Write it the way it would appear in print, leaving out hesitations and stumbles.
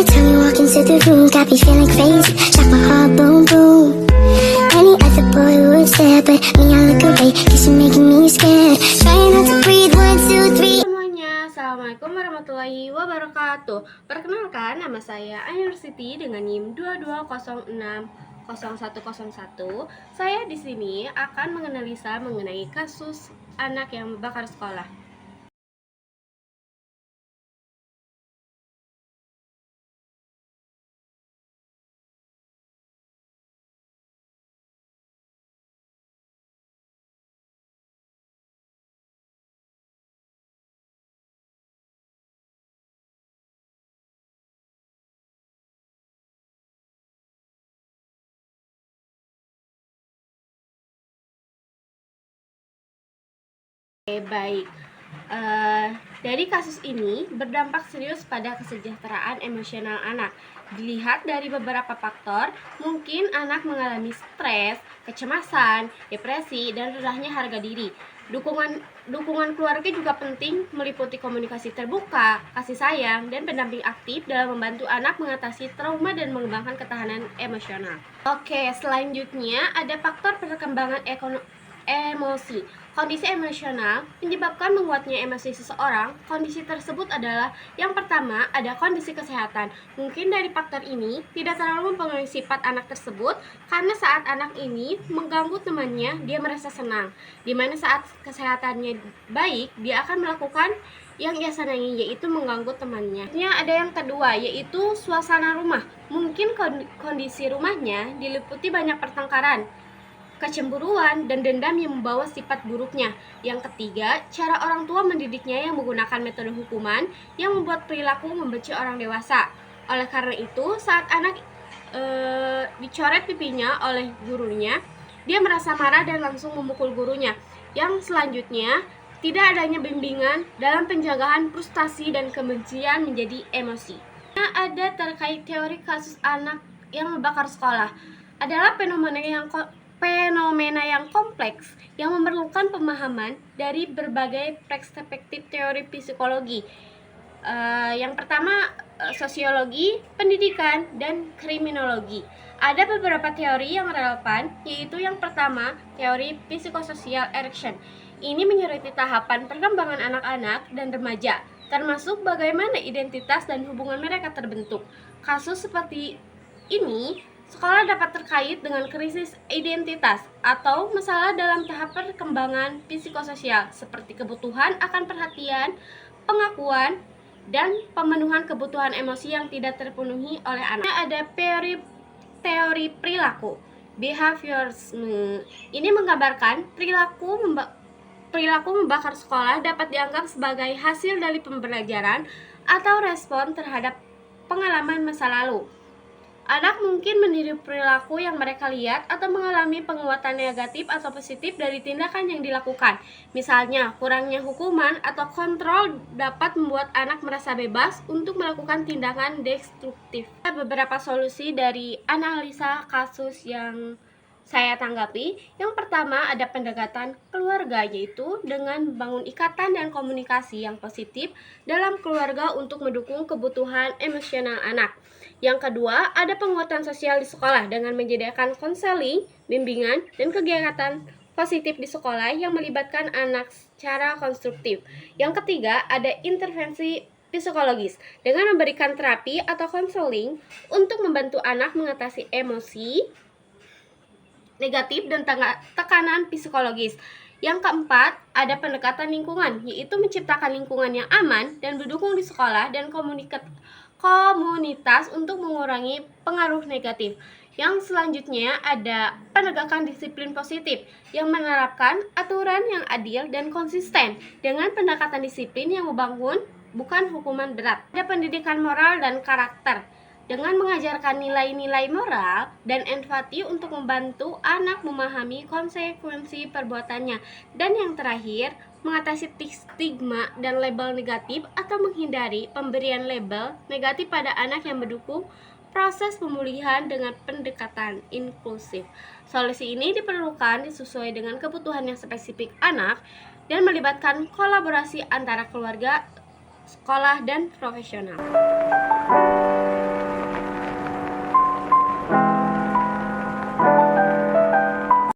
time you walk into the room, got me feeling crazy, like my heart boom boom. Any other boy would stare, but me I look away, cause you're making me scared. Trying not to breathe, 1, 2, 3. Semuanya, Assalamualaikum warahmatullahi wabarakatuh. Perkenalkan, nama saya Ainur Siti dengan NIM 22060101. Saya di sini akan menganalisa mengenai kasus anak yang membakar sekolah. Baik, dari kasus ini berdampak serius pada kesejahteraan emosional anak. Dilihat dari beberapa faktor, mungkin anak mengalami stres, kecemasan, depresi, dan rendahnya harga diri. Dukungan keluarga juga penting, meliputi komunikasi terbuka, kasih sayang, dan pendamping aktif dalam membantu anak mengatasi trauma dan mengembangkan ketahanan emosional. Oke, selanjutnya ada faktor perkembangan emosi. Kondisi emosional menyebabkan menguatnya emosi seseorang. Kondisi tersebut adalah yang pertama, ada kondisi kesehatan. Mungkin dari faktor ini tidak terlalu mempengaruhi sifat anak tersebut, karena saat anak ini mengganggu temannya, dia merasa senang. Dimana saat kesehatannya baik, dia akan melakukan yang ia senangi, yaitu mengganggu temannya. Ada yang kedua, yaitu suasana rumah. Mungkin kondisi rumahnya diliputi banyak pertengkaran, kecemburuan, dan dendam yang membawa sifat buruknya. Yang ketiga, cara orang tua mendidiknya yang menggunakan metode hukuman yang membuat perilaku membenci orang dewasa. Oleh karena itu, saat anak dicoret pipinya oleh gurunya, dia merasa marah dan langsung memukul gurunya. Yang selanjutnya, tidak adanya bimbingan dalam penjagaan frustasi dan kebencian menjadi emosi. Ada terkait teori kasus anak yang membakar sekolah adalah fenomena yang kompleks yang memerlukan pemahaman dari berbagai perspektif teori psikologi. Yang pertama, sosiologi, pendidikan, dan kriminologi. Ada beberapa teori yang relevan, yaitu yang pertama, teori psikososial erection. Ini menyoroti tahapan perkembangan anak-anak dan remaja, termasuk bagaimana identitas dan hubungan mereka terbentuk. Kasus seperti ini sekolah dapat terkait dengan krisis identitas atau masalah dalam tahap perkembangan psikososial seperti kebutuhan akan perhatian, pengakuan, dan pemenuhan kebutuhan emosi yang tidak terpenuhi oleh anak. Ada teori perilaku, behaviorisme. Ini menggambarkan perilaku membakar sekolah dapat dianggap sebagai hasil dari pembelajaran atau respon terhadap pengalaman masa lalu. Anak mungkin meniru perilaku yang mereka lihat atau mengalami penguatan negatif atau positif dari tindakan yang dilakukan. Misalnya, kurangnya hukuman atau kontrol dapat membuat anak merasa bebas untuk melakukan tindakan destruktif. Ada beberapa solusi dari analisa kasus yang saya tanggapi. Yang pertama, ada pendekatan keluarga, yaitu dengan membangun ikatan dan komunikasi yang positif dalam keluarga untuk mendukung kebutuhan emosional anak. Yang kedua, ada penguatan sosial di sekolah dengan menyediakan konseling, bimbingan, dan kegiatan positif di sekolah yang melibatkan anak secara konstruktif. Yang ketiga, ada intervensi psikologis dengan memberikan terapi atau konseling untuk membantu anak mengatasi emosi negatif dan tekanan psikologis. Yang keempat, ada pendekatan lingkungan, yaitu menciptakan lingkungan yang aman dan mendukung di sekolah dan komunitas untuk mengurangi pengaruh negatif. Yang selanjutnya ada penegakan disiplin positif yang menerapkan aturan yang adil dan konsisten dengan pendekatan disiplin yang membangun, bukan hukuman berat. Ada pendidikan moral dan karakter dengan mengajarkan nilai-nilai moral dan empati untuk membantu anak memahami konsekuensi perbuatannya. Dan yang terakhir, mengatasi stigma dan label negatif atau menghindari pemberian label negatif pada anak yang mendukung proses pemulihan dengan pendekatan inklusif. Solusi ini diperlukan sesuai dengan kebutuhan yang spesifik anak dan melibatkan kolaborasi antara keluarga, sekolah, dan profesional.